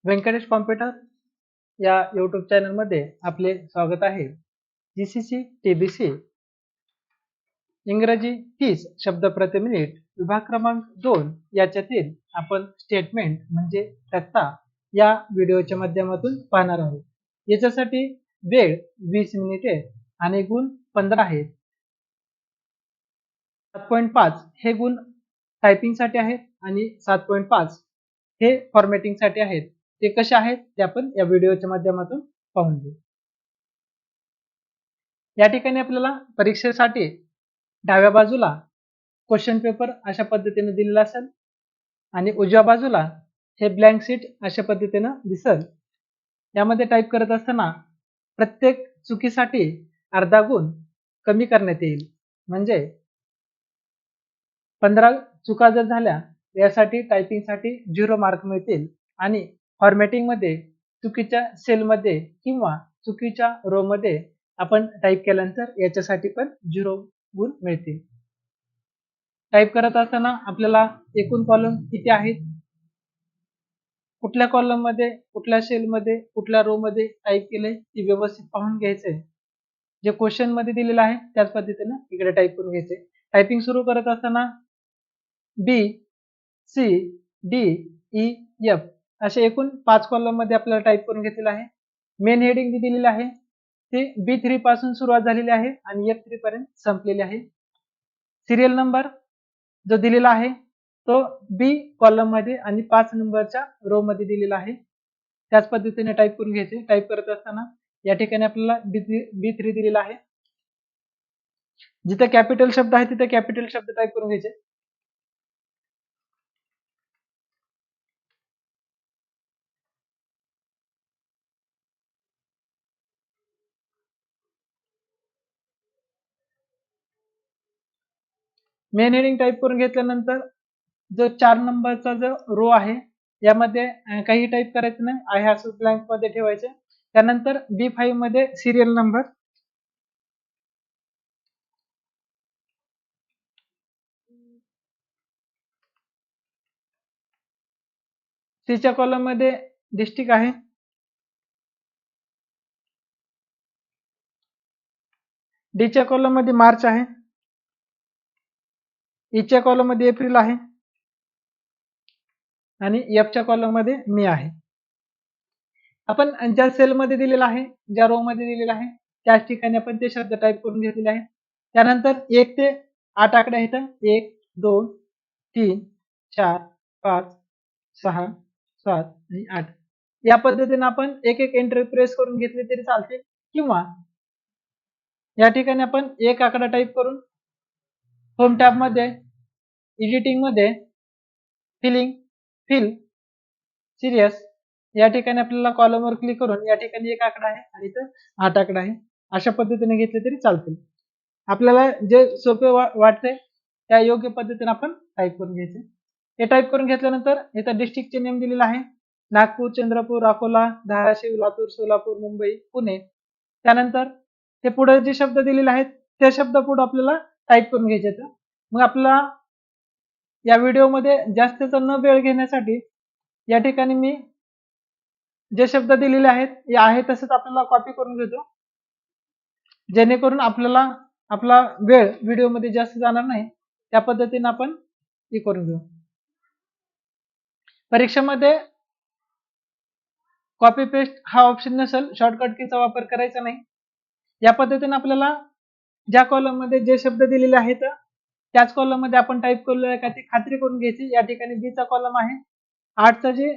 Venkatesh computer या YouTube चॅनलमध्ये आपले स्वागत आहे. जीसीसी टीबीसी इंग्रजी 30 शब्द प्रति मिनिट विभाग क्रमांक 2 याच्यातील आपण स्टेटमेंट म्हणजे तक्ता या व्हिडिओच्या माध्यमातून पाहणार आहोत. याच्यासाठी वेळ 20 मिनिटे आणि गुण 15 आहेत. 7.5 हे गुण टायपिंगसाठी आहेत आणि 7.5 हे फॉर्मॅटिंगसाठी आहेत. ते कसे आहेत ते आपण या व्हिडिओच्या माध्यमातून पाहून घेऊ. या ठिकाणी आपल्याला परीक्षेसाठी डाव्या बाजूला क्वेश्चन पेपर अशा पद्धतीने दिलेला असेल आणि उजव्या बाजूला हे ब्लँक शीट अशा पद्धतीने दिसेल. यामध्ये टाईप करत असताना प्रत्येक चुकीसाठी अर्धा गुण कमी करण्यात येईल. म्हणजे 15 चुका जर झाल्या यासाठी टायपिंगसाठी 0 मार्क मिळतील आणि फॉर्मॅटिंग मध्ये चुकीच्या सेलमध्ये किंवा चुकीच्या रो मध्ये आपण टाईप केल्यानंतर याच्यासाठी पण 0 गुण मिळतील. टाईप करत असताना आपल्याला एकूण कॉलम किती आहेत, कुठल्या कॉलम मध्ये, कुठल्या सेल मध्ये, कुठल्या रो मध्ये टाईप केले ते व्यवस्थित पाहून घ्यायचे. जे क्वेश्चन मध्ये दिलेलं आहे त्याच पद्धतीने इकडे टाईप करून घ्यायचे. टायपिंग सुरू करत असताना B C D E F असे एकूण 5 कॉलम मध्ये आपल्याला टाईप करून घेतलेलं आहे. मेन हेडिंग जी दिलेली आहे ते B3 पासून सुरुवात झालेली आहे आणि F3 पर्यंत संपलेली आहे. सिरियल नंबर जो दिलेला आहे तो बी कॉलम मध्ये आणि 5 नंबरच्या रो मध्ये दिलेला आहे. त्याच पद्धतीने टाईप करून घ्यायचे. टाईप करत असताना या ठिकाणी आपल्याला B3 दिलेला आहे. जिथे कॅपिटल शब्द आहे तिथे कॅपिटल शब्द टाईप करून घ्यायचे. मेन हेडिंग टाईप करून घेतल्यानंतर जो 4 नंबरचा जो रो आहे यामध्ये काही टाईप करायचं नाही, आहे असं ब्लँक मध्ये ठेवायचे. त्यानंतर B5 मध्ये सिरियल नंबर, C च्या कॉलम मध्ये डिस्ट्रिक्ट आहे, D च्या कॉलम मध्ये मार्च आहे, E च्या कॉलम मध्ये एप्रिल आहे आणि F च्या कॉलम मध्ये मे आहे. आपण ज्या सेल मध्ये दिलेला आहे, ज्या रो मध्ये दिलेला आहे त्याच ठिकाणी आपण ते शब्द टाईप करून घेतलेले आहे. त्यानंतर 1 ते 8 आकडे आहेत. 1 2 3 4 5 6 7 आणि 8 या पद्धतीने आपण एक एक एंट्री प्रेस करून घेतली तरी चालते, किंवा या ठिकाणी आपण एक आकडा टाईप करून होम टॅब मध्ये एडिटिंग मध्ये फिल सिरियस या ठिकाणी आपल्याला कॉलमवर क्लिक करून या ठिकाणी एक आकडा आहे आणि इथं 8 आकडा आहे अशा पद्धतीने घेतले तरी चालतील. आपल्याला जे सोपे वाटते त्या योग्य पद्धतीने आपण टाईप करून घ्यायचे. हे टाईप करून घेतल्यानंतर इथं डिस्ट्रिक्टचे नेम दिलेला आहे, नागपूर, चंद्रपूर, अकोला, धाराशिव, लातूर, सोलापूर, मुंबई, पुणे. त्यानंतर ते पुढे जे शब्द दिलेले आहेत ते शब्द पुढे आपल्याला टाईप करून घ्यायचे. मग आपल्याला या व्हिडिओमध्ये जास्तीचा न वेळ घेण्यासाठी या ठिकाणी मी जे शब्द दिलेले आहेत हे आहे तसेच आपल्याला कॉपी करून घेतो, जेणेकरून आपल्याला आपला वेळ व्हिडिओमध्ये जास्त जाणार नाही. त्या पद्धतीने आपण हे करून घेऊ. परीक्षेमध्ये कॉपी पेस्ट हा ऑप्शन नसेल, शॉर्टकट कीचा वापर करायचा नाही. या पद्धतीने आपल्याला ज्या कॉलम मध्ये जे शब्द दिलेले आहेत त्याच कॉलम मध्ये आपण टाईप केलेलं आहे का ती खात्री करून घ्यायची. या ठिकाणी बी चा कॉलम आहे, 8 चा जे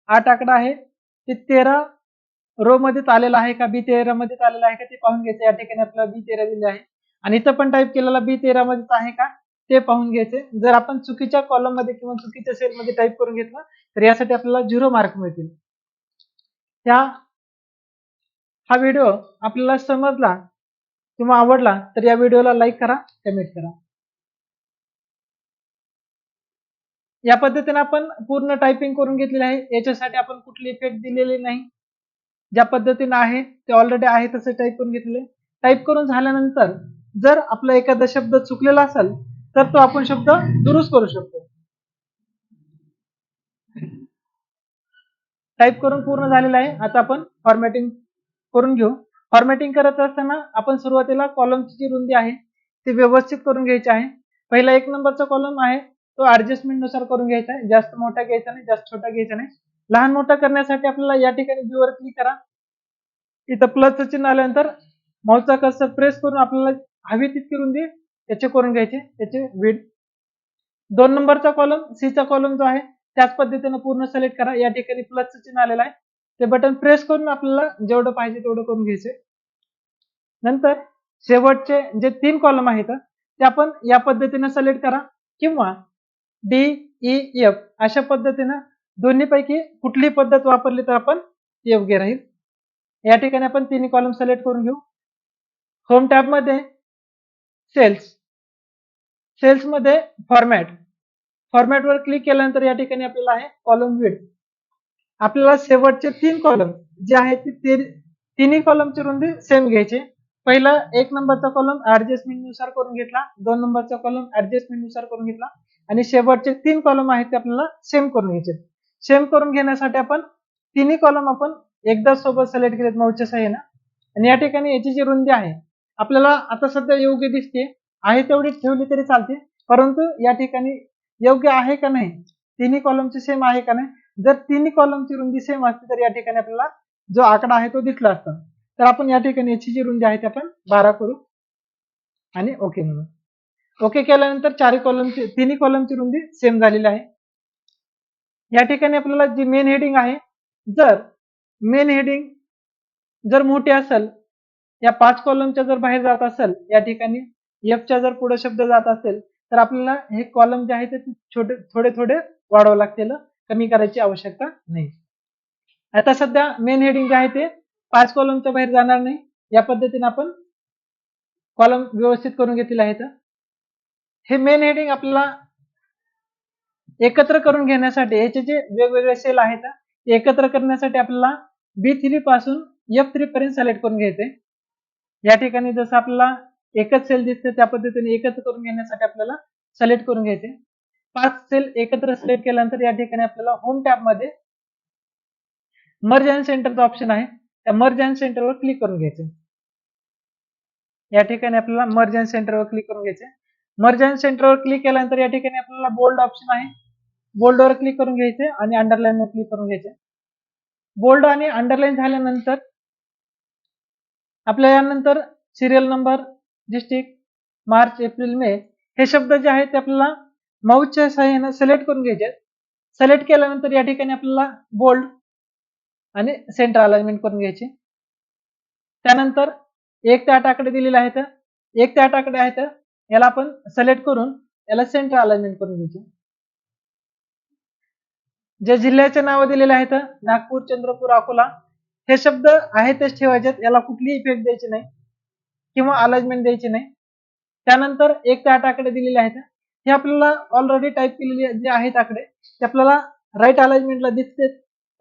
8 आकडा आहे ते 13 रो मध्ये आलेला आहे का, B13 मध्ये आलेला आहे का ते पाहून घ्यायचं. या ठिकाणी आपल्याला B13 दिले आहे आणि इथं पण टाईप केलेला B13 मध्ये आहे का ते पाहून घ्यायचे. जर आपण चुकीच्या कॉलम मध्ये किंवा चुकीच्या सेल मध्ये टाईप करून घेतलं तर यासाठी आपल्याला 0 मार्क मिळतील. हा व्हिडिओ आपल्याला समजला किंवा आवडला तर या व्हिडिओला लाईक करा, कमेंट करा. या पद्धतीने आपण पूर्ण टायपिंग करून घेतलेले आहे. याच्यासाठी आपण कुठले इफेक्ट दिलेले नाही, ज्या पद्धतीने आहे ते ऑलरेडी आहे तसे टाईप करून घेतले. टाईप करून झाल्यानंतर जर आपला एखादा शब्द चुकलेला असेल तर तो आपण शब्द दुरुस्त करू शकतो. टाईप करून पूर्ण झालेलं आहे. आता आपण फॉर्मॅटिंग करून घेऊ. फॉर्मॅटिंग करत असताना आपण सुरुवातीला कॉलमची जी रुंदी आहे ती व्यवस्थित करून घ्यायची आहे. पहिला 1 नंबरचा कॉलम आहे तो ऍडजस्टमेंट नुसार करून घ्यायचा आहे. जास्त मोठा घ्यायचा नाही, जास्त छोटा घ्यायचा नाही. लहान मोठा करण्यासाठी आपल्याला या ठिकाणी व्ह्यू वर क्लिक करा. इथं प्लसचं चिन्ह आल्यानंतर माऊसचा कर्सर प्रेस करून आपल्याला हवी तितकी रुंदी त्याचे करून घ्यायचे, त्याचे विड्थ. 2 नंबरचा कॉलम सी चा कॉलम जो आहे त्याच पद्धतीने पूर्ण सिलेक्ट करा. या ठिकाणी प्लसचं चिन्ह आलेलं आहे, ते बटन प्रेस करून आपल्याला जेवढं पाहिजे तेवढं करून घ्यायचे. नंतर शेवटचे जे 3 कॉलम आहेत ते आपण या पद्धतीने सिलेक्ट करा किंवा डी ई एफ अशा पद्धतीने दोन्हीपैकी कुठलीही पद्धत वापरली तर आपण योग्य राहील. या ठिकाणी आपण तिन्ही कॉलम सिलेक्ट करून घेऊ. होम टॅब मध्ये सेल्स मध्ये फॉर्मॅट वर क्लिक केल्यानंतर या ठिकाणी आपल्याला आहे कॉलम विड्थ. आपल्याला शेवटचे 3 कॉलम जे आहेत ते तिन्ही कॉलमची रुंदी सेम घ्यायची. पहिला 1 नंबरचा कॉलम ऍडजस्टमेंट नुसार करून घेतला, 2 नंबरचा कॉलम ऍडजस्टमेंट नुसार करून घेतला आणि शेवटचे 3 कॉलम आहेत ते आपल्याला सेम करून घ्यायचे. सेम करून घेण्यासाठी आपण तिन्ही कॉलम आपण एकदा सोबत सिलेक्ट केलेत माऊसच्या सहाय्याने आणि या ठिकाणी याची जी रुंदी आहे आपल्याला आता सध्या योग्य दिसते आहे तेवढी ठेवली तरी चालते, परंतु या ठिकाणी योग्य आहे का नाही, तिन्ही कॉलमची सेम आहे का नाही. जर तिन्ही कॉलमची रुंदी सेम असते तर या ठिकाणी आपल्याला जो आकडा आहे तो दिसला असता. तर आपण या ठिकाणी याची जी रुंदी आहे ती आपण 12 करू आणि ओके म्हणू. ओके केल्यानंतर तिन्ही कॉलमची रुंदी सेम झालेली आहे. या ठिकाणी आपल्याला जी मेन हेडिंग आहे, जर मेन हेडिंग जर मोठी असेल, या 5 कॉलमच्या जर बाहेर जात असेल, या ठिकाणी एफच्या जर पुढे शब्द जात असेल तर आपल्याला हे कॉलम जे आहे ते थोडे थोडे वाढवावे लागतील, कमी करायची आवश्यकता नाही. आता सध्या मेन हेडिंग जे आहे ते 5 कॉलमच्या बाहेर जाणार नाही. या पद्धतीने आपण कॉलम व्यवस्थित करून घेतलेले आहेत. हे मेन हेडिंग आपल्याला एकत्र करून घेण्यासाठी याचे जे वेगवेगळे सेल आहेत ते एकत्र करण्यासाठी आपल्याला B3 पासून F3 पर्यंत सिलेक्ट करून घ्यायचे. या ठिकाणी जसं आपल्याला एकच सेल दिसते त्या पद्धतीने एकत्र करून घेण्यासाठी आपल्याला सिलेक्ट करून घ्यायचे. 5 सेल एकत्र सिलेक्ट केल्यानंतर या ठिकाणी आपल्याला होम टॅब मध्ये मर्ज अँड सेंटरचा ऑप्शन आहे, त्या मर्ज अँड सेंटरवर क्लिक करून घ्यायचे. या ठिकाणी आपल्याला मर्ज अँड सेंटरवर क्लिक करून घ्यायचे. मर्ज अँड सेंटरवर क्लिक केल्यानंतर या ठिकाणी आपल्याला बोल्ड ऑप्शन आहे, बोल्डवर क्लिक करून घ्यायचे आणि अंडरलाईन वर क्लिक करून घ्यायचे. बोल्ड आणि अंडरलाईन झाल्यानंतर आपल्या यानंतर serial number, district, March, April, May हे शब्द जे आहेत ते आपल्याला माऊसच्या सहाय्याने सिलेक्ट करून घ्यायचे. सिलेक्ट केल्यानंतर या ठिकाणी आपल्याला बोल्ड आणि सेंटर अलाइनमेंट करून घ्यायची. त्यानंतर 1 ते 8 आकडे दिलेले आहेत, 1 ते 8 आकडे आहेत याला आपण सिलेक्ट करून याला सेंटर अलाइनमेंट करून घ्यायची. जे जिल्ह्याचे नाव दिलेले आहेत नागपूर, चंद्रपूर, अकोला हे शब्द आहे तेच ठेवायचे, याला कुठलीही इफेक्ट द्यायची नाही किंवा अलाइनमेंट द्यायची नाही. त्यानंतर 1 ते 8 आकडे दिलेले आहेत, हे आपल्याला ऑलरेडी टाईप केलेले जे आहेत आकडे ते आपल्याला राईट अलाइनमेंटला दिसते,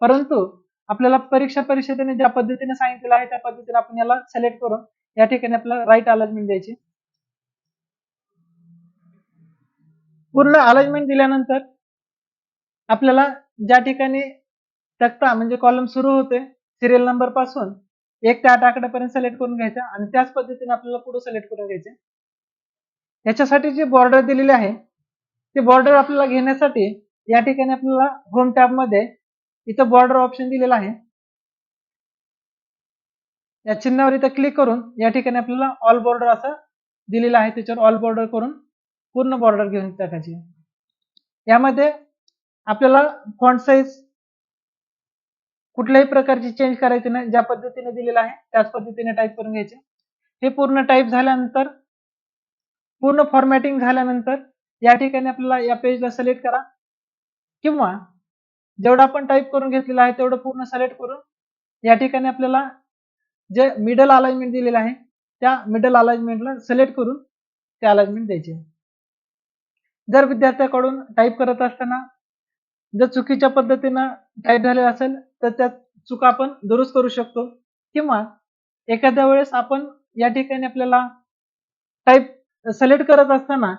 परंतु आपल्याला परीक्षा परिषदेने ज्या पद्धतीने सांगितलेलं आहे त्या पद्धतीने आपण याला सिलेक्ट करून या ठिकाणी आपल्याला राईट अलाइनमेंट द्यायची. पूर्ण अलाइनमेंट दिल्यानंतर आपल्याला ज्या ठिकाणी तक्ता म्हणजे कॉलम सुरू होते सिरियल नंबर पासून 1 ते 8 आकड्यापर्यंत सिलेक्ट करून घ्यायचा आणि त्याच पद्धतीने आपल्याला पुढे सिलेक्ट करून घ्यायचे. याच्यासाठी जे बॉर्डर दिलेले आहे ते बॉर्डर आपल्याला घेण्यासाठी या ठिकाणी आपल्याला होम टॅब मध्ये इथं बॉर्डर ऑप्शन दिलेला आहे, या चिन्हावर इथं क्लिक करून या ठिकाणी आपल्याला ऑल बॉर्डर असं दिलेलं आहे, त्याच्यावर ऑल बॉर्डर करून पूर्ण बॉर्डर घेऊन टाकायची. यामध्ये आपल्याला फॉन्ट साइज कुठल्याही प्रकारची चेंज करायची नाही, ज्या पद्धतीने दिलेलं आहे त्याच पद्धतीने टाईप करून घ्यायचे. हे पूर्ण टाईप झाल्यानंतर पूर्ण फॉर्मॅटिंग झाल्यानंतर या ठिकाणी आपल्याला या पेजला सिलेक्ट करा किंवा जेवढं आपण टाईप करून घेतलेलं आहे तेवढं पूर्ण सिलेक्ट करून या ठिकाणी आपल्याला जे मिडल अलाइनमेंट दिलेलं आहे त्या मिडल अलाइनमेंटला सिलेक्ट करून ते अलाइनमेंट द्यायचे. जर विद्यार्थ्याकडून टाईप करत असताना जर चुकीच्या पद्धतीने टाईप झाले असेल तर त्या चुका आपण दुरुस्त करू शकतो किंवा एखाद्या वेळेस आपण या ठिकाणी आपल्याला टाईप सिलेक्ट करत असताना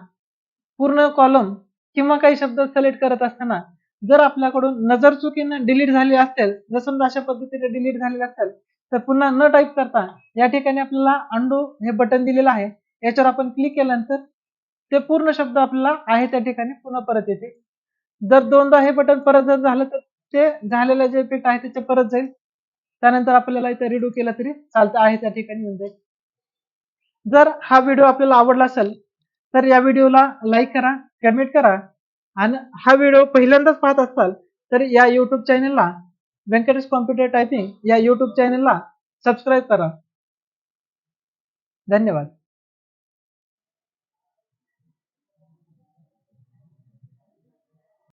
पूर्ण कॉलम किंवा काही शब्द सिलेक्ट करत असताना जर आपल्याकडून नजर चुकीनं डिलीट झाली असेल, जर समजा अशा पद्धतीने डिलीट झालेले असेल, तर पुन्हा न टाईप करता या ठिकाणी आपल्याला अंडू हे बटन दिलेलं आहे, याच्यावर आपण क्लिक केल्यानंतर ते पूर्ण शब्द आपल्याला आहे त्या ठिकाणी पुन्हा परत येते. जर दोनदा हे बटन परत जर झालं तर ते झालेलं जे इफेक्ट आहे त्याचे परत जाईल. त्यानंतर आपल्याला इथे रिडू केलं तरी चालतं, आहे त्या ठिकाणी येऊन जाईल. जर हा व्हिडिओ आपल्याला आवडला असेल तर या व्हिडिओला लाईक करा, कमेंट करा आणि हा व्हिडिओ पहिल्यांदाच पाहत असाल तर या युट्यूब चॅनलला व्यंकटेश कॉम्प्युटर टायपिंग या युट्यूब चॅनलला सबस्क्राईब करा. धन्यवाद.